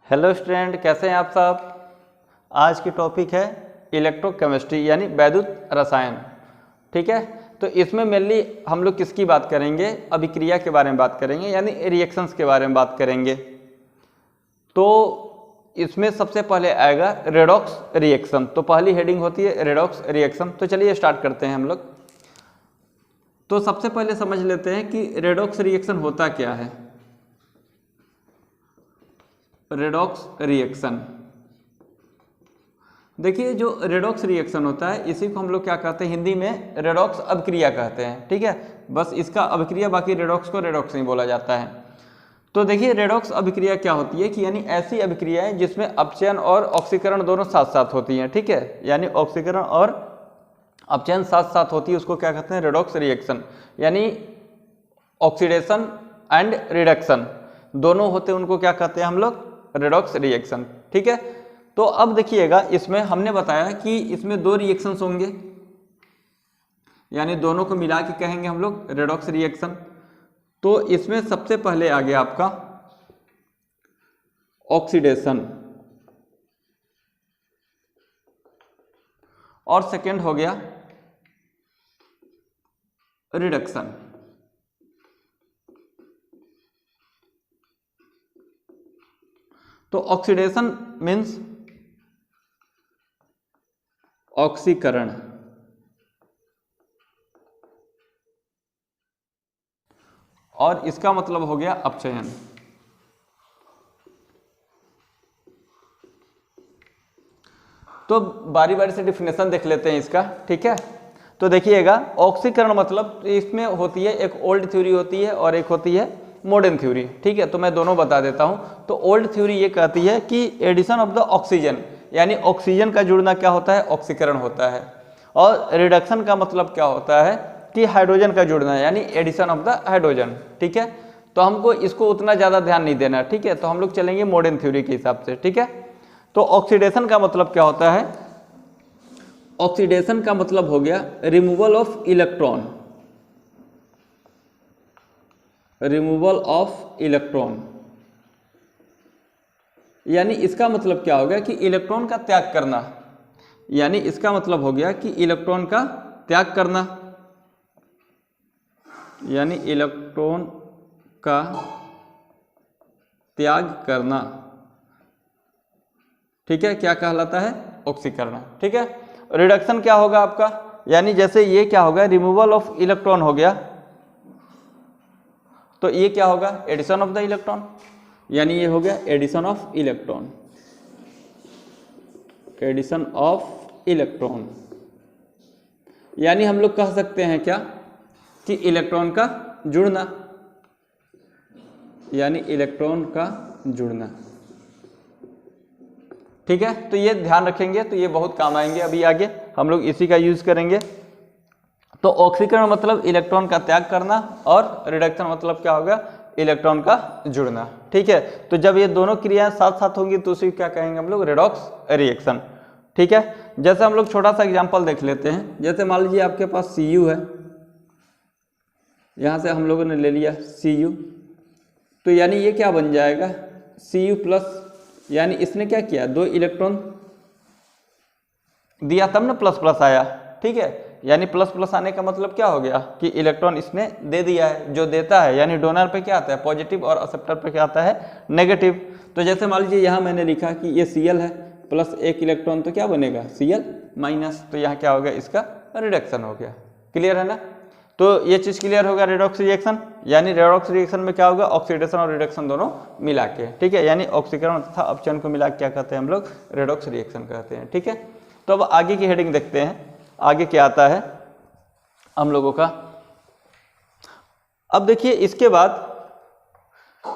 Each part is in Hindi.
हेलो स्टूडेंट, कैसे हैं आप सब। आज की टॉपिक है इलेक्ट्रोकेमिस्ट्री यानी वैद्युत रसायन। ठीक है, तो इसमें मेनली हम लोग किसकी बात करेंगे, अभिक्रिया के बारे में बात करेंगे यानी रिएक्शंस के बारे में बात करेंगे। तो इसमें सबसे पहले आएगा रेडॉक्स रिएक्शन। तो पहली हेडिंग होती है रेडॉक्स रिएक्शन। तो चलिए स्टार्ट करते हैं हम लोग। तो सबसे पहले समझ लेते हैं कि रेडॉक्स रिएक्शन होता क्या है। रेडॉक्स रिएक्शन, देखिए जो रेडॉक्स रिएक्शन होता है इसी को हम लोग क्या कहते हैं, हिंदी में रेडॉक्स अभिक्रिया कहते हैं। ठीक है, बस इसका अभिक्रिया, बाकी रेडॉक्स को रेडॉक्स नहीं बोला जाता है। तो देखिए रेडॉक्स अभिक्रिया क्या होती है कि यानी ऐसी अभिक्रिया है जिसमें अपचयन और ऑक्सीकरण दोनों साथ साथ होती हैं। ठीक है, यानी ऑक्सीकरण और अपचयन साथ साथ होती है, उसको क्या कहते हैं, रेडॉक्स रिएक्शन। यानी ऑक्सीडेशन एंड रिडक्शन दोनों होते हैं, उनको क्या कहते हैं हम लोग, रेडॉक्स रिएक्शन। ठीक है, तो अब देखिएगा इसमें हमने बताया कि इसमें दो रिएक्शंस होंगे, यानी दोनों को मिला के कहेंगे हम लोग रेडॉक्स रिएक्शन। तो इसमें सबसे पहले आ गया आपका ऑक्सीडेशन और सेकंड हो गया रिडक्शन। तो ऑक्सीडेशन मीन्स ऑक्सीकरण और इसका मतलब हो गया अपचयन। तो बारी बारी से डिफिनेशन देख लेते हैं इसका। ठीक है, तो देखिएगा ऑक्सीकरण मतलब इसमें होती है, एक ओल्ड थ्योरी होती है और एक होती है मॉडर्न थ्योरी। ठीक है, तो मैं दोनों बता देता हूं। तो ओल्ड थ्योरी ये कहती है कि एडिशन ऑफ द ऑक्सीजन, यानी ऑक्सीजन का जुड़ना क्या होता है, ऑक्सीकरण होता है। और रिडक्शन का मतलब क्या होता है कि हाइड्रोजन का जुड़ना, यानी एडिशन ऑफ द हाइड्रोजन। ठीक है, तो हमको इसको उतना ज़्यादा ध्यान नहीं देना। ठीक है, तो हम लोग चलेंगे मॉडर्न थ्योरी के हिसाब से। ठीक है, तो ऑक्सीडेशन का मतलब क्या होता है, ऑक्सीडेशन का मतलब हो गया removal of electron, removal of electron. यानी इसका मतलब क्या हो गया कि इलेक्ट्रॉन का त्याग करना, यानी इसका मतलब हो गया कि इलेक्ट्रॉन का त्याग करना, यानी इलेक्ट्रॉन का त्याग करना। ठीक है, क्या कहलाता है, ऑक्सीकरण। ठीक है, रिडक्शन क्या होगा आपका, यानी जैसे ये क्या होगा, रिमूवल ऑफ इलेक्ट्रॉन हो गया, तो ये क्या होगा, एडिशन ऑफ द इलेक्ट्रॉन, यानी ये हो गया addition of electron, addition of electron. यानी हम लोग कह सकते हैं क्या कि इलेक्ट्रॉन का जुड़ना, यानी इलेक्ट्रॉन का जुड़ना। ठीक है, तो ये ध्यान रखेंगे, तो ये बहुत काम आएंगे अभी आगे, हम लोग इसी का यूज करेंगे। तो ऑक्सीकरण मतलब इलेक्ट्रॉन का त्याग करना और रिडक्शन मतलब क्या होगा, इलेक्ट्रॉन का जुड़ना। ठीक है, तो जब ये दोनों क्रियाएं साथ साथ होंगी तो उसी क्या कहेंगे हम लोग, रेडॉक्स रिएक्शन। ठीक है, जैसे हम लोग छोटा सा एग्जांपल देख लेते हैं। जैसे मान लीजिए आपके पास Cu है, यहां से हम लोगों ने ले लिया Cu, तो यानी ये क्या बन जाएगा, Cu प्लस, यानी इसने क्या किया, दो इलेक्ट्रॉन दिया तब ना प्लस प्लस आया। ठीक है, यानी प्लस प्लस आने का मतलब क्या हो गया कि इलेक्ट्रॉन इसने दे दिया है। जो देता है यानी डोनर पे क्या आता है, पॉजिटिव, और एक्सेप्टर पे क्या आता है, नेगेटिव। तो जैसे मान लीजिए यहाँ मैंने लिखा कि ये Cl है प्लस एक इलेक्ट्रॉन, तो क्या बनेगा, Cl माइनस, तो यहाँ क्या हो गया, इसका रिडक्शन हो गया। क्लियर है ना, तो ये चीज क्लियर होगा रेडॉक्स रिएक्शन। यानी रेडॉक्स रिएक्शन में क्या होगा, ऑक्सीडेशन और रिडक्शन दोनों मिला के। ठीक है, यानी ऑक्सीकरण तथा अपचयन को मिला के क्या कहते हैं हम लोग, रेडॉक्स रिएक्शन कहते हैं। ठीक है, तो अब आगे की हेडिंग देखते हैं, आगे क्या आता है हम लोगों का। अब देखिए इसके बाद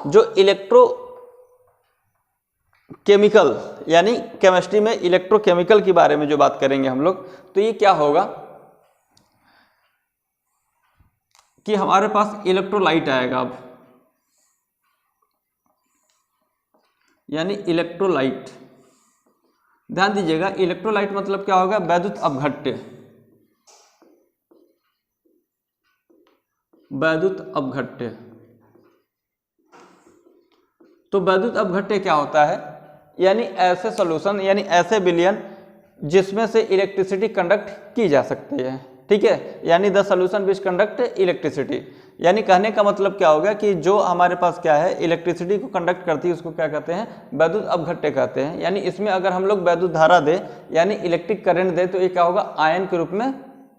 जो इलेक्ट्रो केमिकल, यानी केमिस्ट्री में इलेक्ट्रोकेमिकल के बारे में जो बात करेंगे हम लोग, तो ये क्या होगा कि हमारे पास इलेक्ट्रोलाइट आएगा अब, यानी इलेक्ट्रोलाइट। ध्यान दीजिएगा, इलेक्ट्रोलाइट मतलब क्या होगा, वैद्युत अपघट्य, वैद्युत अपघट्य। तो वैद्युत अपघट्य क्या होता है यानी ऐसे सॉल्यूशन यानी ऐसे विलयन जिसमें से इलेक्ट्रिसिटी कंडक्ट की जा सकती है, ठीक है, यानी the solution which conduct electricity. यानी कहने का मतलब क्या होगा कि जो हमारे पास क्या है इलेक्ट्रिसिटी को कंडक्ट करती है उसको क्या कहते हैं, वैद्युत अपघट्य कहते हैं। यानी इसमें अगर हम लोग वैद्युत धारा दे यानी इलेक्ट्रिक करंट दे तो ये क्या होगा, आयन के रूप में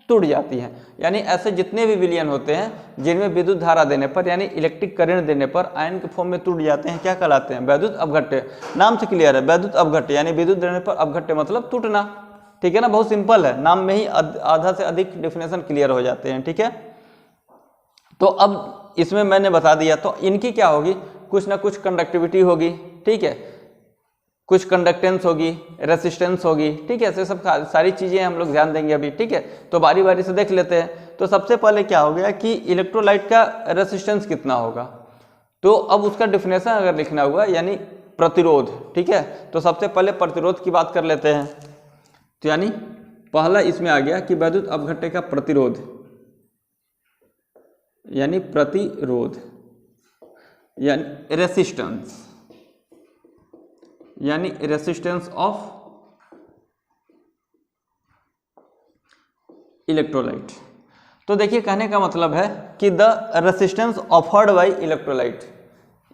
टूट जाती है। यानी ऐसे जितने भी विलयन होते हैं जिनमें विद्युत धारा देने पर यानी इलेक्ट्रिक करंट देने पर आयन के फॉर्म में टूट जाते हैं, क्या कहलाते हैं, वैद्युत अपघट्य। नाम से क्लियर है, वैद्युत अपघट्य यानी विद्युत देने पर अपघट्य मतलब टूटना, ठीक है ना, बहुत सिंपल है, नाम में ही आधा से अधिक डेफिनेशन क्लियर हो जाते हैं, ठीक है। तो अब इसमें मैंने बता दिया, तो इनकी क्या होगी, कुछ ना कुछ कंडक्टिविटी होगी, ठीक है, कुछ कंडक्टेंस होगी, रेसिस्टेंस होगी, ठीक है, ऐसे सब सारी चीजें हम लोग ध्यान देंगे अभी, ठीक है। तो बारी बारी से देख लेते हैं। तो सबसे पहले क्या हो गया कि इलेक्ट्रोलाइट का रेसिस्टेंस कितना होगा, तो अब उसका डिफिनेशन अगर लिखना हुआ यानी प्रतिरोध, ठीक है, तो सबसे पहले प्रतिरोध की बात कर लेते हैं। तो यानी पहला इसमें आ गया कि वैद्युत अपघट्य का प्रतिरोध यानी प्रतिरोध यानी रेसिस्टेंस, यानी रेसिस्टेंस ऑफ इलेक्ट्रोलाइट। तो देखिए कहने का मतलब है कि the resistance offered by electrolyte,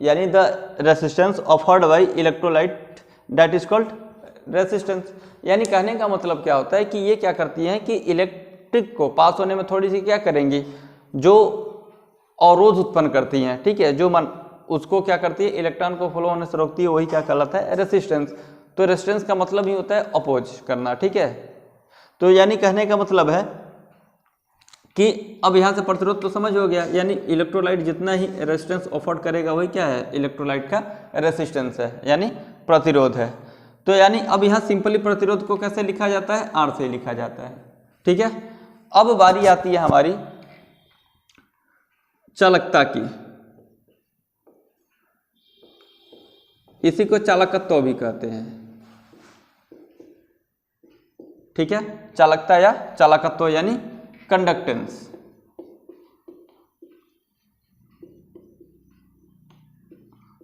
यानी the resistance offered by electrolyte that is called resistance. यानी कहने का मतलब क्या होता है कि ये क्या करती हैं कि इलेक्ट्रिक को पास होने में थोड़ी सी क्या करेंगी, जो अवरोध उत्पन्न करती हैं, ठीक है, जो उसको क्या करती है, इलेक्ट्रॉन को फ्लो होने से रोकती है, वही क्या कहलाता है, रेसिस्टेंस। तो रेसिस्टेंस का मतलब ही होता है अपोज करना, ठीक है। तो यानी कहने का मतलब है कि अब यहाँ से प्रतिरोध तो समझ हो गया, यानी इलेक्ट्रोलाइट जितना ही रेसिस्टेंस ऑफर्ड करेगा वही क्या है, इलेक्ट्रोलाइट का रेसिस्टेंस है, यानी प्रतिरोध है। तो यानी अब यहाँ सिंपली प्रतिरोध को कैसे लिखा जाता है, आर से लिखा जाता है, ठीक है। अब बारी आती है हमारी चालकता की, इसी को चालकत्व भी कहते हैं, ठीक है, चालकता या चालकत्व यानी कंडक्टेंस।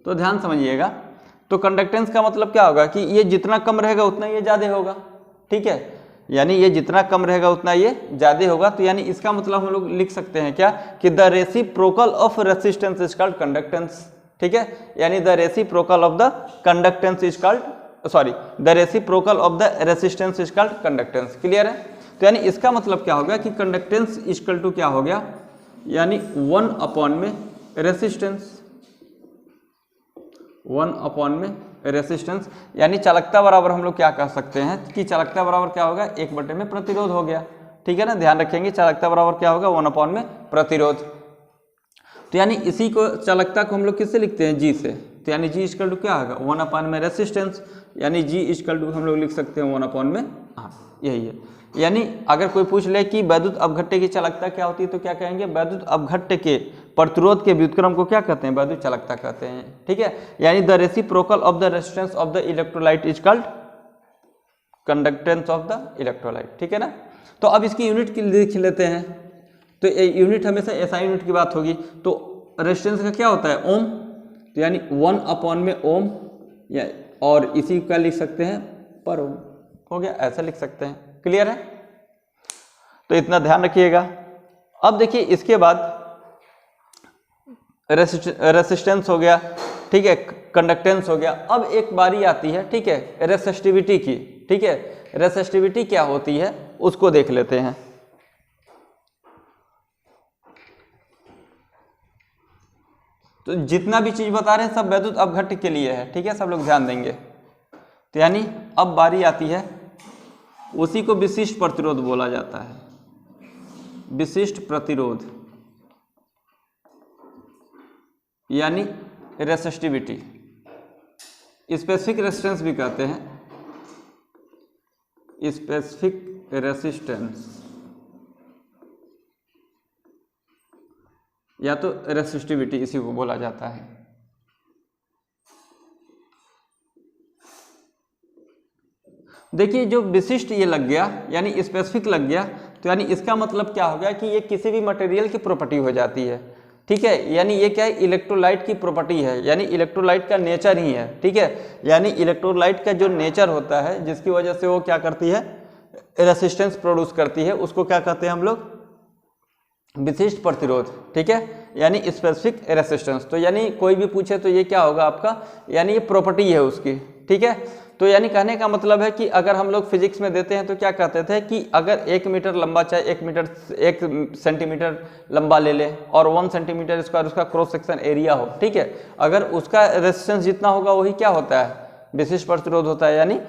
तो ध्यान समझिएगा, तो कंडक्टेंस का मतलब क्या होगा कि ये जितना कम रहेगा उतना ये ज्यादा होगा, ठीक है, यानी ये जितना कम रहेगा उतना ये ज्यादा होगा। तो यानी इसका मतलब हम लोग लिख सकते हैं क्या कि the reciprocal of resistance is called conductance, ठीक है, यानी the reciprocal of the conductance is called the reciprocal of the resistance is called conductance. Clear है। तो यानी इसका मतलब क्या हो गया कि कंडक्टेंस इक्वल टू क्या हो गया, यानी 1 में रेसिस्टेंस, 1 में रेसिस्टेंस, यानी चालकता बराबर हम लोग क्या कह सकते हैं कि चालकता बराबर क्या होगा, 1 में प्रतिरोध हो गया, ठीक है ना, ध्यान रखेंगे चालकता बराबर क्या होगा, 1 में प्रतिरोध। तो यानी इसी को चालकता को हम लोग किससे लिखते हैं, जी से। तो यानी जी इक्वल टू क्या होगा, 1 में रेसिस्टेंस, यानी जी इक्वल टू हम लोग लिख सकते हैं 1 में आर, यही है। यानी अगर कोई पूछ ले कि वैद्युत अपघट्य की चालकता क्या होती है तो क्या कहेंगे, वैद्युत अपघट्य के प्रतिरोध के व्युत्क्रम को क्या कहते हैं, वैद्युत चालकता कहते हैं, ठीक है। यानी the reciprocal of the resistance of the electrolyte is called conductance of the electrolyte, ठीक है ना। तो अब इसकी यूनिट लिख लेते हैं, तो यूनिट हमेशा एसआई यूनिट की बात होगी। तो रेजिस्टेंस का क्या होता है, ओम, तो यानी 1 में ओम, और इसी का लिख सकते हैं पर ओम, हो गया, ऐसा लिख सकते हैं। क्लियर है, तो इतना ध्यान रखिएगा। अब देखिए इसके बाद रेसिस्टेंस हो गया, ठीक है, कंडक्टेंस हो गया। अब एक बारी आती है, ठीक है, रेसिस्टिविटी की, ठीक है, रेसिस्टिविटी क्या होती है उसको देख लेते हैं। तो जितना भी चीज बता रहे हैं सब वैद्युत अपघट्य के लिए है, ठीक है, सब लोग ध्यान देंगे। तो यानी अब बारी आती है, उसी को विशिष्ट प्रतिरोध बोला जाता है, विशिष्ट प्रतिरोध यानी रेसिस्टिविटी, स्पेसिफिक रेजिस्टेंस भी कहते हैं, स्पेसिफिक रेजिस्टेंस या तो रेसिस्टिविटी, इसी को बोला जाता है। देखिए जो विशिष्ट ये लग गया यानी स्पेसिफिक लग गया, तो यानी इसका मतलब क्या हो गया कि ये किसी भी मटेरियल की प्रॉपर्टी हो जाती है। ठीक है। यानी ये क्या है, इलेक्ट्रोलाइट की प्रॉपर्टी है, यानी इलेक्ट्रोलाइट का नेचर ही है, ठीक है। यानी इलेक्ट्रोलाइट का जो नेचर होता है जिसकी वजह से वो क्या करती है, रेसिस्टेंस प्रोड्यूस करती है, उसको क्या कहते हैं हम लोग, विशिष्ट प्रतिरोध, ठीक है, यानी स्पेसिफिक रेसिस्टेंस। तो यानी कोई भी पूछे तो ये क्या होगा आपका, यानी ये प्रॉपर्टी है उसकी, ठीक है। तो यानी कहने का मतलब है कि अगर हम लोग फिजिक्स में देते हैं तो क्या कहते थे कि अगर 1 मीटर लंबा चाहे 1 सेंटीमीटर लंबा ले ले और 1 सेंटीमीटर स्क्वायर उसका क्रॉस सेक्शन एरिया हो, ठीक है, अगर उसका रेसिस्टेंस जितना होगा वही क्या होता है, विशिष्ट प्रतिरोध होता है, यानी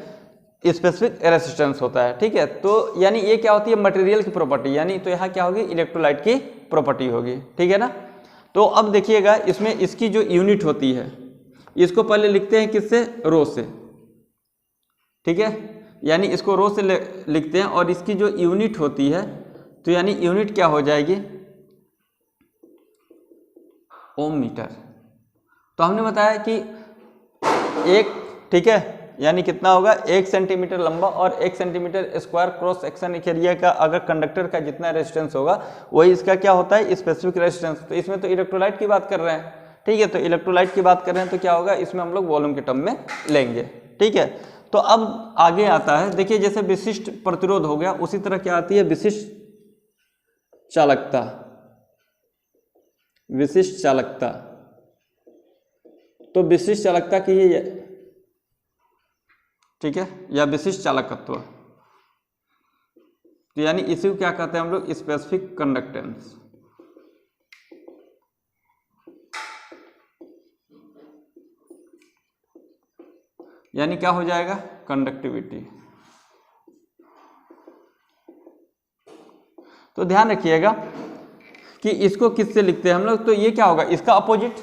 स्पेसिफिक रेसिस्टेंस होता है, ठीक है। तो यानी ये क्या होती है, मटेरियल की प्रॉपर्टी, यानी तो यहाँ क्या होगी, इलेक्ट्रोलाइट की प्रॉपर्टी होगी, ठीक है ना। तो अब देखिएगा इसमें इसकी जो यूनिट होती है इसको पहले लिखते हैं किससे, रो से, ठीक है, यानी इसको रो से लिखते हैं और इसकी जो यूनिट होती है तो यानी यूनिट क्या हो जाएगी, ओम मीटर। तो हमने बताया कि एक, ठीक है, यानी कितना होगा, 1 सेंटीमीटर लंबा और 1 centimetre square cross section area का अगर कंडक्टर का जितना रेजिस्टेंस होगा वही इसका क्या होता है, स्पेसिफिक रेजिस्टेंस। तो इसमें तो इलेक्ट्रोलाइट की बात कर रहे हैं, ठीक है, तो इलेक्ट्रोलाइट की बात कर रहे हैं तो क्या होगा, इसमें हम लोग वॉल्यूम के टर्म में लेंगे, ठीक है। तो अब आगे आता है, देखिए जैसे विशिष्ट प्रतिरोध हो गया उसी तरह क्या आती है, विशिष्ट चालकता, विशिष्ट चालकता। तो विशिष्ट चालकता की ये, ठीक है, या विशिष्ट चालकत्व, तो यानी इसी को क्या कहते हैं हम लोग, स्पेसिफिक कंडक्टेंस। यानी क्या हो जाएगा, कंडक्टिविटी। तो ध्यान रखिएगा कि इसको किससे लिखते हैं हम लोग, तो ये क्या होगा, इसका अपोजिट,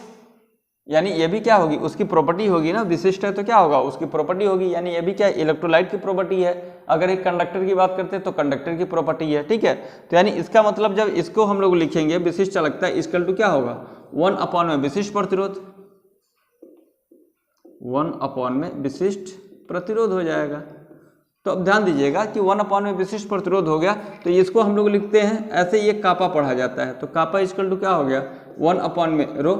यानी ये भी क्या होगी, उसकी प्रॉपर्टी होगी ना, विशिष्ट है तो क्या होगा, उसकी प्रॉपर्टी होगी, यानी ये भी क्या है, इलेक्ट्रोलाइट की प्रॉपर्टी है। अगर एक कंडक्टर की बात करते हैं तो कंडक्टर की प्रॉपर्टी है, ठीक है। तो यानी इसका मतलब जब इसको हम लोग लिखेंगे विशिष्ट चालकता इक्वल टू क्या होगा, 1 में विशिष्ट प्रतिरोध, 1 में विशिष्ट प्रतिरोध हो जाएगा। तो अब ध्यान दीजिएगा कि 1 में विशिष्ट प्रतिरोध हो गया तो इसको हम लोग लिखते हैं ऐसे, ये कापा पढ़ा जाता है, तो कापा इक्वल टू क्या हो गया, 1 में रो।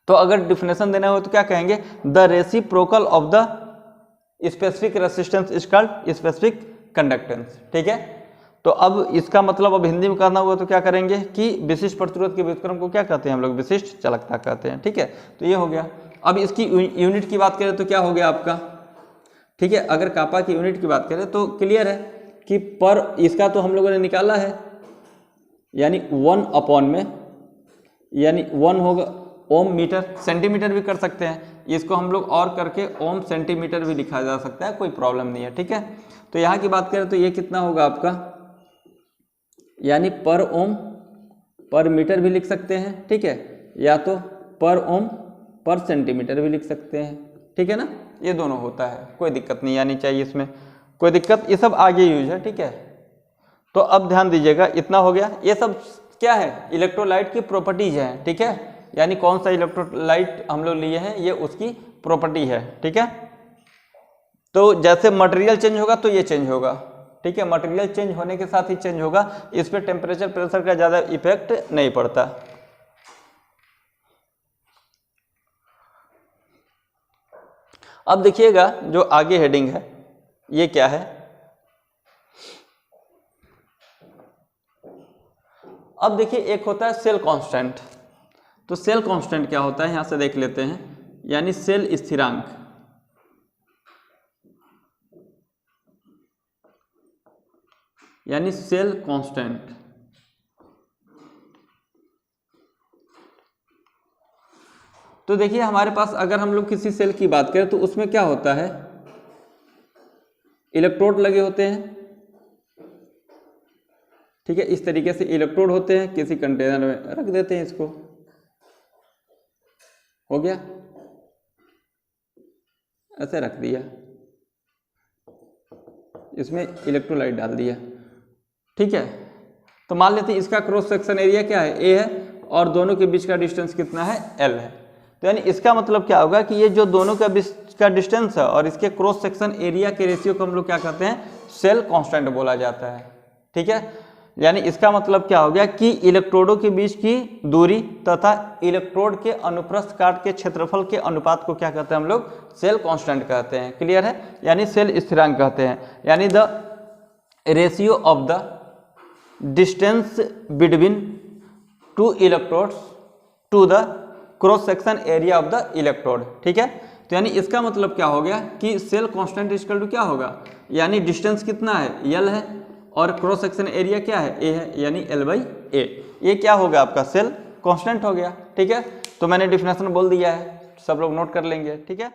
तो अगर डिफिनेशन देना हो तो क्या कहेंगे, the reciprocal of the specific resistance is called specific conductance, ठीक है। तो अब इसका मतलब अब हिंदी में करना हुआ तो क्या करेंगे कि विशिष्ट प्रतिरोध के व्युत्क्रम को क्या कहते हैं हम लोग, विशिष्ट चालकता कहते हैं, ठीक है। तो ये हो गया। अब इसकी यूनिट की बात करें तो क्या हो गया आपका, ठीक है, अगर कापा की यूनिट की बात करें तो क्लियर है कि पर, इसका तो हम लोगों ने निकाला है, यानी 1 में, यानी 1 होगा ओम मीटर, सेंटीमीटर भी कर सकते हैं इसको हम लोग, और करके ओम सेंटीमीटर भी लिखा जा सकता है, कोई प्रॉब्लम नहीं है, ठीक है। तो यहाँ की बात करें तो ये कितना होगा आपका, यानी पर ओम पर मीटर भी लिख सकते हैं, ठीक है, या तो पर ओम पर सेंटीमीटर भी लिख सकते हैं, ठीक है ना, ये दोनों होता है, कोई दिक्कत नहीं आनी चाहिए इसमें, कोई दिक्कत, ये सब आगे यूज है, ठीक है। तो अब ध्यान दीजिएगा, इतना हो गया, ये सब क्या है, इलेक्ट्रोलाइट की प्रॉपर्टीज हैं, ठीक है, यानी कौन सा इलेक्ट्रोलाइट हम लोग लिए हैं ये उसकी प्रॉपर्टी है, ठीक है। तो जैसे मटेरियल चेंज होगा तो ये चेंज होगा, ठीक है, मटेरियल चेंज होने के साथ ही चेंज होगा, इस पर टेम्परेचर प्रेशर का ज़्यादा इफेक्ट नहीं पड़ता। अब देखिएगा जो आगे हेडिंग है ये क्या है, अब देखिए एक होता है सेल कांस्टेंट। तो सेल कांस्टेंट क्या होता है यहां से देख लेते हैं, यानी सेल स्थिरांक, यानी सेल कांस्टेंट। तो देखिए हमारे पास अगर हम लोग किसी सेल की बात करें तो उसमें क्या होता है, इलेक्ट्रोड लगे होते हैं, ठीक है, इस तरीके से इलेक्ट्रोड होते हैं, किसी कंटेनर में रख देते हैं, इसको हो गया, ऐसे रख दिया, इसमें इलेक्ट्रोलाइट डाल दिया, ठीक है। तो मान लेते हैं इसका क्रॉस सेक्शन एरिया क्या है, ए है, और दोनों के बीच का डिस्टेंस कितना है, एल है। तो यानी इसका मतलब क्या होगा कि ये जो दोनों का बीच का डिस्टेंस है और इसके क्रॉस सेक्शन एरिया के रेशियो को हम लोग क्या कहते हैं, सेल कांस्टेंट बोला जाता है, ठीक है। यानी इसका मतलब क्या हो गया कि इलेक्ट्रोडों के बीच की दूरी तथा इलेक्ट्रोड के अनुप्रस्थ काट के क्षेत्रफल के अनुपात को क्या कहते हैं हम लोग, सेल कांस्टेंट कहते हैं। क्लियर है, यानी सेल स्थिरांक कहते हैं। यानी the ratio of the distance between two electrodes to the cross section area of the electrode. ठीक है, तो यानी इसका मतलब क्या हो गया कि सेल कांस्टेंट इक्वल टू क्या होगा, यानी डिस्टेंस कितना है, L है, और क्रॉस सेक्शन एरिया क्या है, A है, यानी L/A। ये क्या होगा आपका सेल कांस्टेंट हो गया। ठीक है, तो मैंने डिफिनेशन बोल दिया है, सब लोग नोट कर लेंगे। ठीक है।